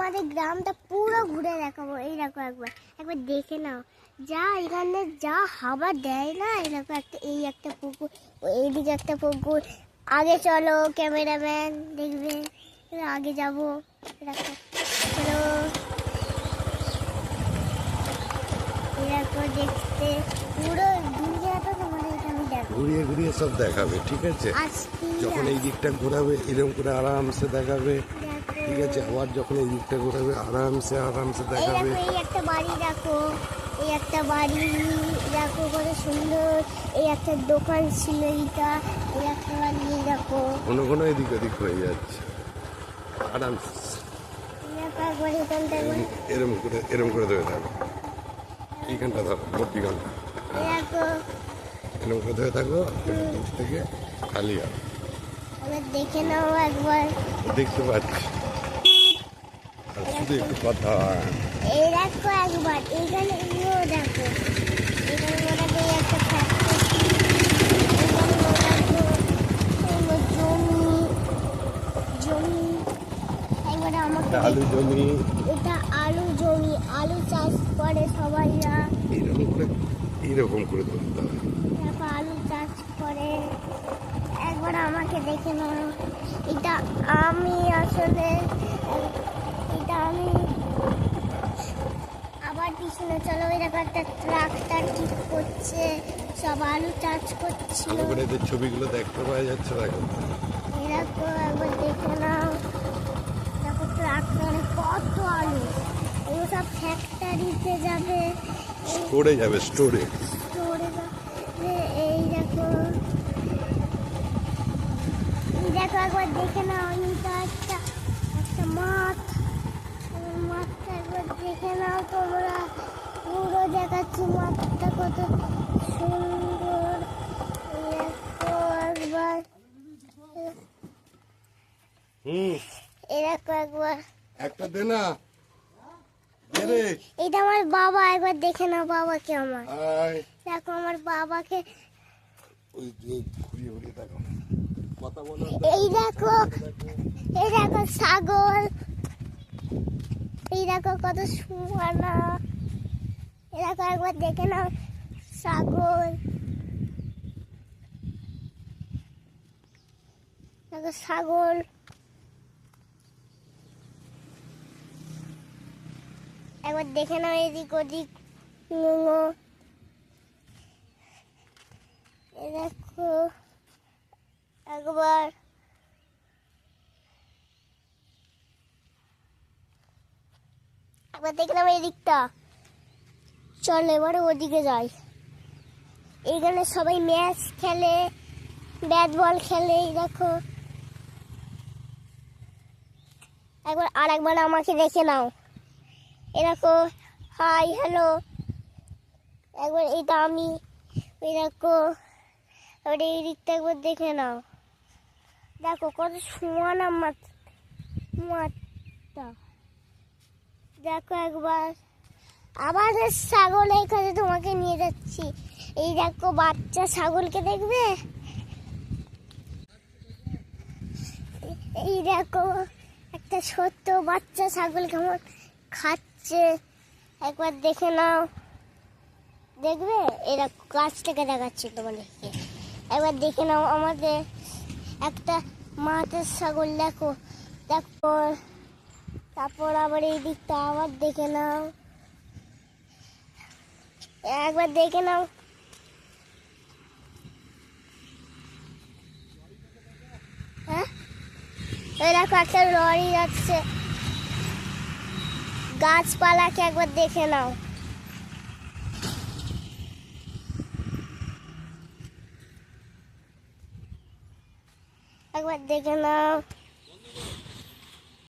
আমাদের গ্রামটা পুরো ঘুরে দেখাবো। এই দেখো একবার একবার দেখে নাও, যা এখানে যা হাওয়া দেয় না। এই দেখো এই একটা পুকুর, এইদিকে একটা পুকুর। আগে চলো, ক্যামেরাম্যান দেখবে, আগে যাবো। দেখো চলো, দেখো দেখতে পুরো দুনিয়াটা তোমাদের আমি দেখো, ঘুরিয়ে ঘুরিয়ে সব দেখাবে, ঠিক আছে? যখন এই দিকটা ঘোরাবে এরকম করে আরামসে দেখাবে, ঠিক আছে? আবার যখন এই দিকটা ঘোরাবে আরামসে দেখাবে। এই একটা বাড়ি দেখো, এই একটা বাড়ি দেখো কত সুন্দর। এই একটা দোকান ছিল, এইটা এই একটা বাড়ি দেখো। কোনো কোনো এদিক ওদিক হয়ে যাচ্ছে আরামসে। এরম করে ধরে থাকো, এইখানটা ধরো, ভর্তি ঘন্টা এরম করে ধরে থাকো, নিচ থেকে খালি হবে। দেখে নাও একবার, দেখতে পাচ্ছি। আর শুধু একটু কথা হয়, এই দেখো একবার এইখানে দেখো, এখানে মোটামুটি একটা জমি একবার আমাকে আলু জমি, এটা আলু জমি, আলু চাষ করে সবাইরা। এইরকম করে ধরতে হবে। দেখো আলু চাষ করে, একবার আমাকে দেখে নাও। এটা আমি আসলে, এটা আমি আবার পিছনে চলো, ওই দেখো একটা ট্রাক্টর ঠিক করছে, সব আলু চাষ করছিল। এদের ছবিগুলো দেখতে পাওয়া যাচ্ছে, দেখো দেখো একবার দেখে নাও, দেখো ট্রাক্টরে কত আলু, এগুলো সব ফ্যাক্টরিতে যাবে, স্টোরে যাবে, স্টোরে। এই দেখো, এই দেখো একবার দেখে নাও, এটা একটা মাঠ, মাঠটা একবার দেখে নাও তোমরা, পুরো দেখাচ্ছি মাঠটা কত সুন্দর। দেখো একবার, এই দেখো একবার, একটা দে না, এটা আমার বাবা, একবার দেখে নাও বাবাকে আমার। দেখো আমার বাবাকে, এই দেখো, এই দেখো ছাগল, এই দেখো কত সুহানা। এই দেখো একবার দেখে নাও ছাগল, দেখো ছাগল। একবার দেখে নাও এদিক ওদিক, দেখো একবার, একবার দেখলাম এই দিকটা। চল এবারে ওদিকে যাই। এইখানে সবাই ম্যাচ খেলে, ব্যাট বল খেলে। এই দেখো একবার, আর একবার আমাকে দেখে নাও। এ দেখো, হাই হ্যালো, একবার এটা আমি। এই দেখো এবার এই দিকটা একবার দেখে নাও, দেখো কত সুহানা মাঠটা। দেখো একবার, আবার ছাগল এখানে তোমাকে নিয়ে যাচ্ছি। এই দেখো বাচ্চা ছাগলকে দেখবে, এই দেখো একটা ছোট্ট বাচ্চা ছাগল কেমন খাচ্ছে, একবার দেখে নাও। দেখবে এরা গাছ থেকে দেখাচ্ছে তোমাদেরকে, একবার দেখে নাও। আমাদের একটা মাঠের ছাগল দেখো, দেখো তারপর আবার এই দিকটা আবার দেখে নাও, একবার দেখে নাও। হ্যাঁ, এই দেখো একটা লরি যাচ্ছে, গাছপালাকে একবার দেখে নাও। একবার দেখে নাও।